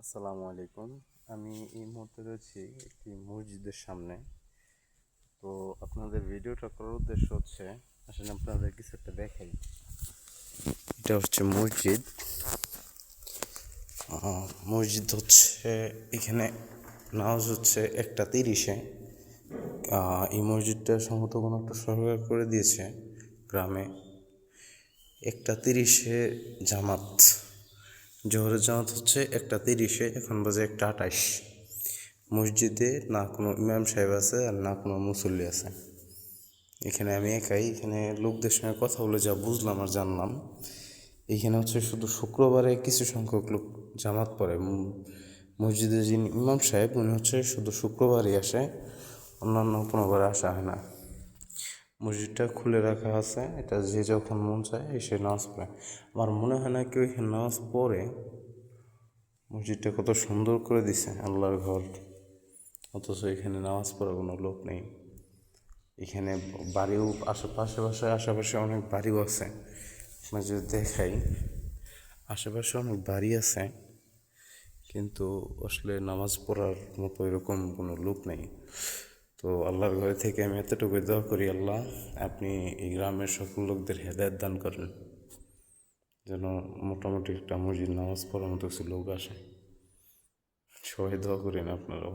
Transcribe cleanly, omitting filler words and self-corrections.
আসসালামু আলাইকুম। আমি এই মুহূর্তে রয়েছি একটি মসজিদের সামনে। তো আপনাদের ভিডিওটা করার উদ্দেশ্য হচ্ছে আসলে আপনাদের কিছু একটা দেখাই। এটা হচ্ছে মসজিদ। মসজিদ হচ্ছে এখানে নামাজ হচ্ছে 1:30-এ। এই মসজিদটা সম্ভবত কোনো একটা সরকার করে দিয়েছে গ্রামে। 1:30-এ জামাত, জোহরের জামাত হচ্ছে 1:30-এ, এখন বাজে 1:28। মসজিদে না কোনো ইমাম সাহেব আছে আর না কোনো মুসল্লি আছে। এখানে আমি একাই। এখানে লোকদের সঙ্গে কথা বলে যা বুঝলাম আর জানলাম, এইখানে হচ্ছে শুধু শুক্রবারে কিছু সংখ্যক লোক জামাত পড়ে। মসজিদে যিনি ইমাম সাহেব উনি হচ্ছে শুধু শুক্রবারই আসে, অন্যান্য কোনোবার আসা হয় না। মসজিদটা খুলে রাখা আছে, এটা যে যখন মন চায় এসে নামাজ পড়ে। আমার মনে হয় না কেউ এখানে নামাজ পড়ে। মসজিদটা কত সুন্দর করে দিছে, আল্লাহর ঘর, অথচ এখানে নামাজ পড়ার কোনো লোক নেই। এখানে বাড়িও আশেপাশে অনেক বাড়িও আছে। আপনার যদি দেখাই, আশেপাশে অনেক বাড়ি আছে, কিন্তু আসলে নামাজ পড়ার মতো এরকম কোনো লোক নেই। তো আল্লাহর ঘরে থেকে আমি এতটুকু দোয়া করি, আল্লাহ আপনি এই গ্রামের সকল লোকদের হেদায়েত দান করেন, যেন মোটামুটি একটা মসজিদ নামাজ পড়ার মতো কিছু লোক আসে। সবাই দোয়া করেন আপনারাও।